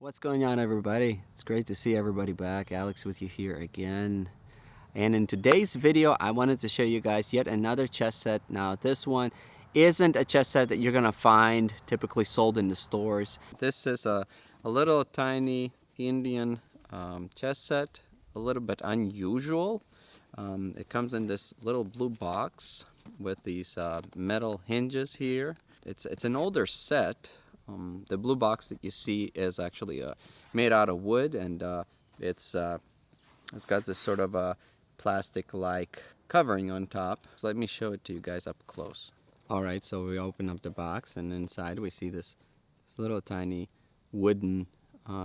What's going on, everybody? It's great to see everybody back. Alex with you here again. And in today's video, I wanted to show you guys yet another chess set. Now, this one isn't a chess set that you're gonna find typically sold in the stores. This is a little tiny Indian chess set, a little bit unusual. It comes in this little blue box with these metal hinges here. It's an older set. The blue box that you see is actually made out of wood, and it's got this sort of a plastic-like covering on top. So let me show it to you guys up close. Alright, so we open up the box, and inside we see this little tiny wooden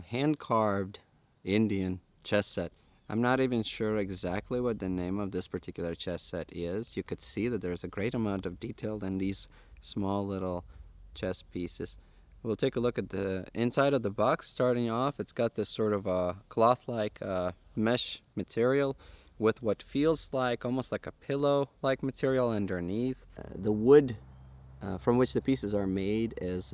hand-carved Indian chess set. I'm not even sure exactly what the name of this particular chess set is. You could see that there's a great amount of detail in these small little chess pieces. We'll take a look at the inside of the box. Starting off, it's got this sort of a cloth-like mesh material with what feels like almost like a pillow-like material underneath. The wood from which the pieces are made is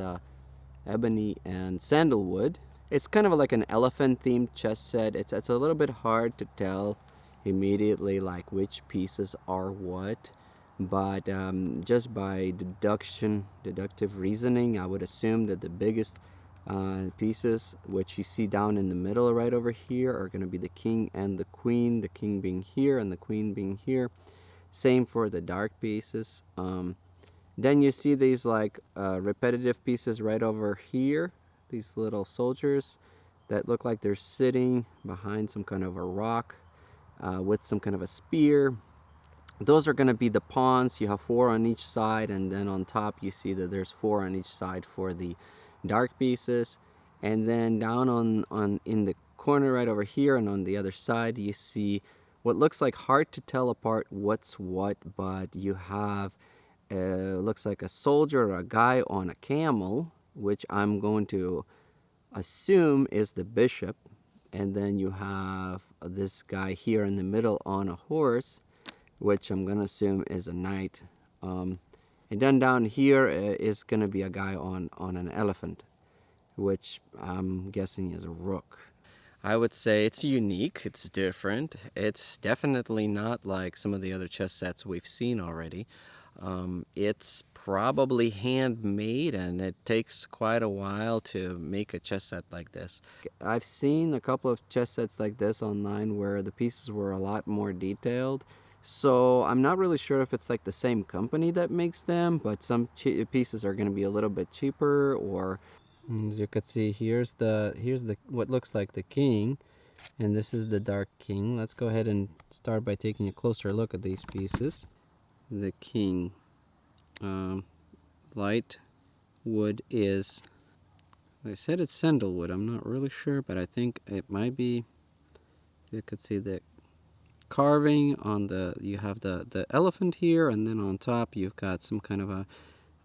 ebony and sandalwood. It's kind of like an elephant-themed chess set. It's a little bit hard to tell immediately like which pieces are what. But just by deductive reasoning, I would assume that the biggest pieces, which you see down in the middle right over here, are going to be the king and the queen, the king being here and the queen being here. Same for the dark pieces. Then you see these like repetitive pieces right over here, these little soldiers that look like they're sitting behind some kind of a rock with some kind of a spear. Those are going to be the pawns. You have 4 on each side, and then on top you see that there's 4 on each side for the dark pieces. And then down on in the corner right over here and on the other side, you see what looks like hard to tell apart what's what, but you have looks like a soldier or a guy on a camel, which I'm going to assume is the bishop. And then you have this guy here in the middle on a horse, which I'm gonna assume is a knight. And then down here is gonna be a guy on an elephant, which I'm guessing is a rook. I would say it's unique, it's different. It's definitely not like some of the other chess sets we've seen already. It's probably handmade, and it takes quite a while to make a chess set like this. I've seen a couple of chess sets like this online where the pieces were a lot more detailed. So I'm not really sure if it's like the same company that makes them, but some pieces are going to be a little bit cheaper. Or as you can see, here's the what looks like the king, and this is the dark king. Let's go ahead and start by taking a closer look at these pieces. The king, light wood is, I said it's sandalwood. I'm not really sure, but I think it might be. You could see the carving on you have the elephant here, and then on top you've got some kind of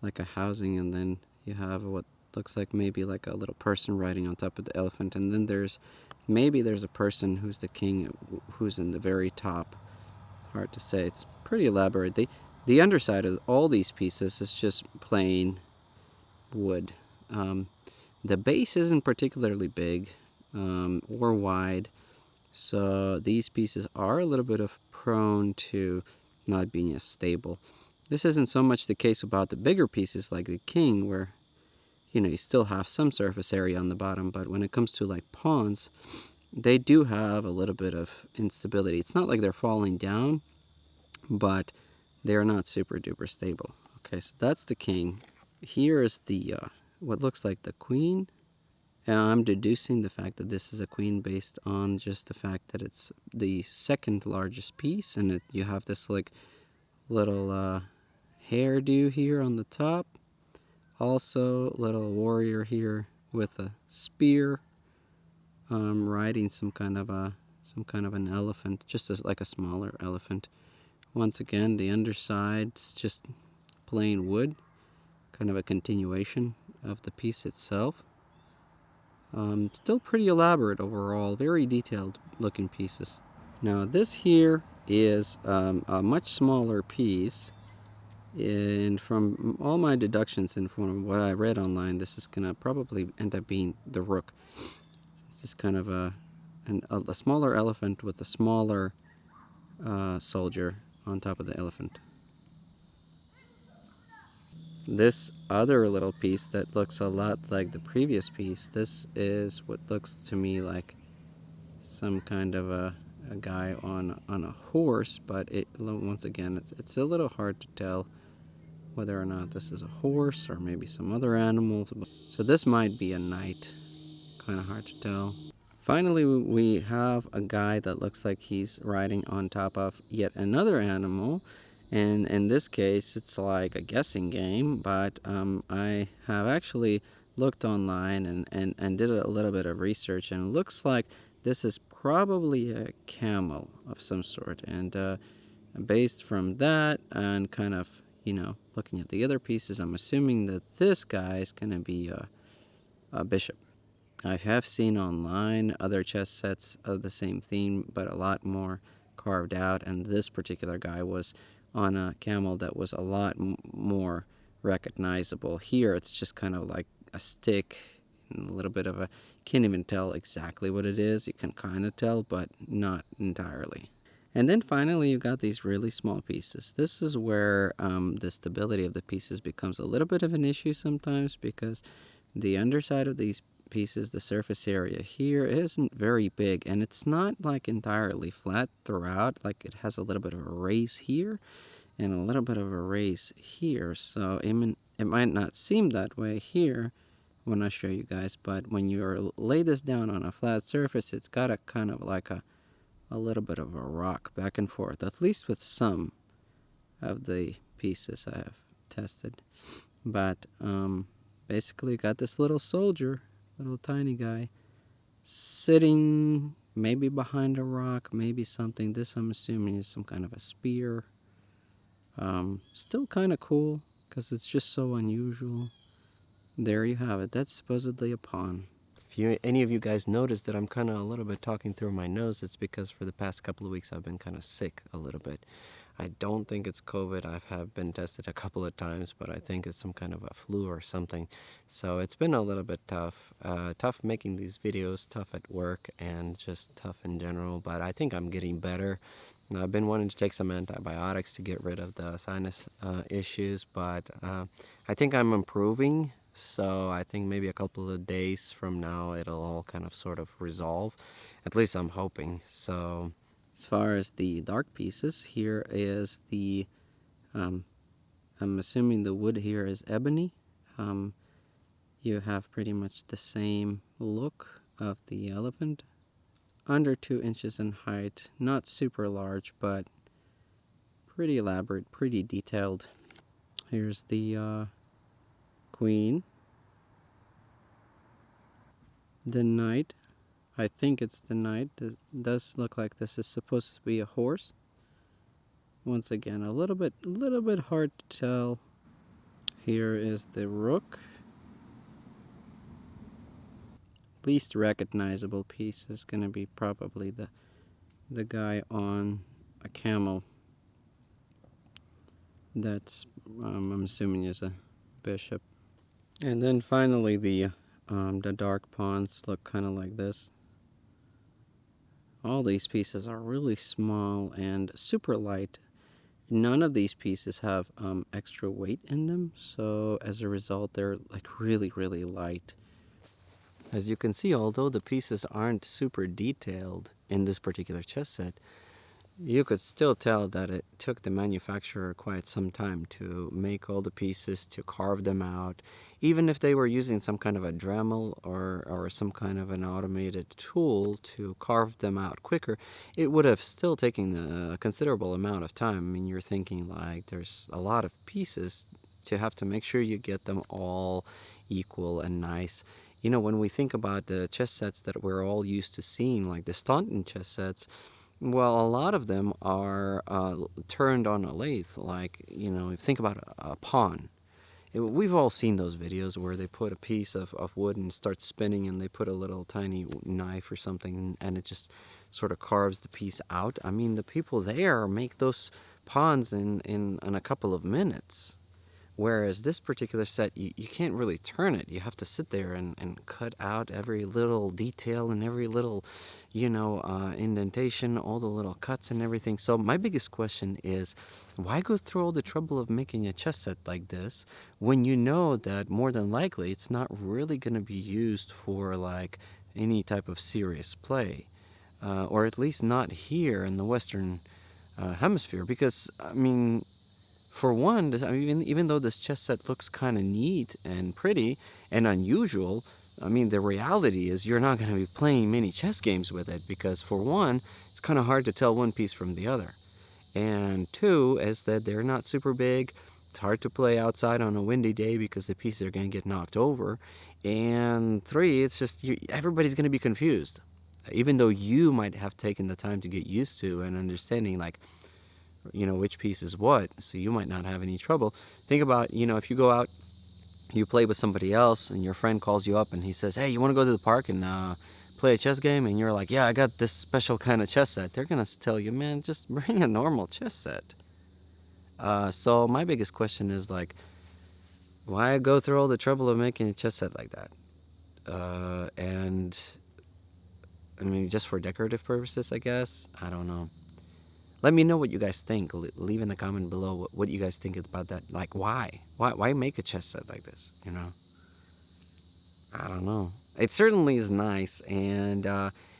like a housing, and then you have what looks like maybe like a little person riding on top of the elephant, and then there's a person who's the king, who's in the very top. Hard to say. It's pretty elaborate. The underside of all these pieces is just plain wood. The base isn't particularly big or wide. So these pieces are a little bit prone to not being as stable. This isn't so much the case about the bigger pieces like the king, where you still have some surface area on the bottom, but when it comes to like pawns, they do have a little bit of instability. It's not like they're falling down, but they're not super duper stable. Okay, so that's the king. Here is the what looks like the queen. I'm deducing the fact that this is a queen based on just the fact that it's the second largest piece, and you have this like little hairdo here on the top. Also, little warrior here with a spear, riding some kind of an elephant, just like a smaller elephant. Once again, the underside's just plain wood, kind of a continuation of the piece itself. Still pretty elaborate overall, very detailed looking pieces. Now this here is a much smaller piece, and from all my deductions and from what I read online, this is gonna probably end up being the rook. just kind of a smaller elephant with a smaller soldier on top of the elephant. This other little piece that looks a lot like the previous piece, this is what looks to me like some kind of a guy on a horse, but once again, it's a little hard to tell whether or not this is a horse or maybe some other animal. So this might be a knight, kind of hard to tell. Finally, we have a guy that looks like he's riding on top of yet another animal. And in this case, it's like a guessing game, but I have actually looked online and did a little bit of research, and it looks like this is probably a camel of some sort. And based from that and kind of, looking at the other pieces, I'm assuming that this guy is going to be a bishop. I have seen online other chess sets of the same theme, but a lot more carved out, and this particular guy was on a camel that was a lot more recognizable. Here it's just kind of like a stick and a little bit of a, can't even tell exactly what it is. You can kind of tell, but not entirely. And then finally you got these really small pieces. This is where the stability of the pieces becomes a little bit of an issue sometimes, because the underside of these pieces, the surface area here, isn't very big, and it's not like entirely flat throughout. Like, it has a little bit of a raise here and a little bit of a raise here, so it might not seem that way here when I show you guys, but when you lay this down on a flat surface, it's got a kind of like a little bit of a rock back and forth, at least with some of the pieces I have tested. But basically got this little soldier, little tiny guy, sitting maybe behind a rock, maybe something. This, I'm assuming, is some kind of a spear. Still kind of cool because it's just so unusual. There you have it. That's supposedly a pawn. If any of you guys noticed that I'm kind of a little bit talking through my nose, it's because for the past couple of weeks I've been kind of sick a little bit. I don't think it's COVID. I have been tested a couple of times, but I think it's some kind of a flu or something. So it's been a little bit tough. Tough making these videos, tough at work, and just tough in general. But I think I'm getting better. I've been wanting to take some antibiotics to get rid of the sinus issues, but I think I'm improving. So I think maybe a couple of days from now it'll all kind of sort of resolve. At least I'm hoping. So as far as the dark pieces, here is the, I'm assuming the wood here is ebony. You have pretty much the same look of the elephant. Under 2 inches in height, not super large, but pretty elaborate, pretty detailed. Here's the queen. The knight. I think it's the knight. It does look like this is supposed to be a horse. Once again, a little bit hard to tell. Here is the rook. Least recognizable piece is going to be probably the guy on a camel. That's I'm assuming is a bishop. And then finally the dark pawns look kind of like this. All these pieces are really small and super light. None of these pieces have extra weight in them, so as a result they're like really light. As you can see, although the pieces aren't super detailed in this particular chess set, you could still tell that it took the manufacturer quite some time to make all the pieces, to carve them out. Even if they were using some kind of a Dremel or some kind of an automated tool to carve them out quicker, it would have still taken a considerable amount of time. I mean, you're thinking like there's a lot of pieces to have to make sure you get them all equal and nice. You know, when we think about the chess sets that we're all used to seeing, like the Staunton chess sets, well, a lot of them are turned on a lathe. Like, you know, think about a pawn. We've all seen those videos where they put a piece of wood and start spinning, and they put a little tiny knife or something, and it just sort of carves the piece out. I mean, the people there make those pawns in a couple of minutes. Whereas this particular set, you can't really turn it. You have to sit there and cut out every little detail and every little, indentation, all the little cuts and everything. So my biggest question is, why go through all the trouble of making a chess set like this when you know that more than likely it's not really going to be used for like any type of serious play, or at least not here in the Western hemisphere? Because I mean, for one, I mean, even though this chess set looks kind of neat and pretty and unusual, I mean, the reality is you're not going to be playing many chess games with it because, for one, it's kind of hard to tell one piece from the other. And two is that they're not super big. It's hard to play outside on a windy day because the pieces are going to get knocked over. And three, it's just everybody's going to be confused. Even though you might have taken the time to get used to and understanding, like, which piece is what, so you might not have any trouble. Think about, if you go out, you play with somebody else, and your friend calls you up and he says, hey, you want to go to the park and play a chess game? And you're like, yeah, I got this special kind of chess set. They're going to tell you, man, just bring a normal chess set. So my biggest question is, like, why go through all the trouble of making a chess set like that? And, I mean, just for decorative purposes, I guess? I don't know. Let me know what you guys think. Leave in the comment below what you guys think about that. Like, why? Why make a chess set like this, I don't know. It certainly is nice, and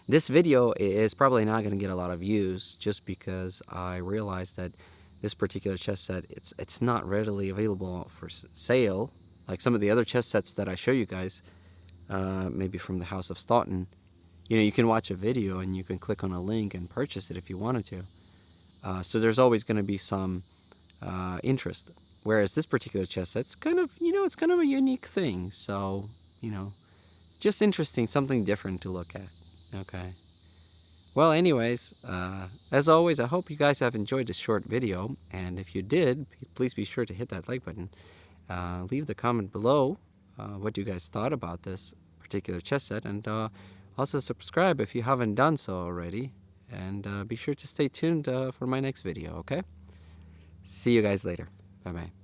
this video is probably not going to get a lot of views just because I realized that this particular chess set, it's not readily available for sale. Like some of the other chess sets that I show you guys, maybe from the House of Stoughton. You can watch a video and you can click on a link and purchase it if you wanted to. So there's always going to be some interest. Whereas this particular chess set's kind of, it's kind of a unique thing. So, just interesting, something different to look at. Okay. Well, anyways, as always, I hope you guys have enjoyed this short video. And if you did, please be sure to hit that like button. Leave the comment below what you guys thought about this particular chess set. And also subscribe if you haven't done so already. And be sure to stay tuned for my next video, okay? See you guys later. Bye-bye.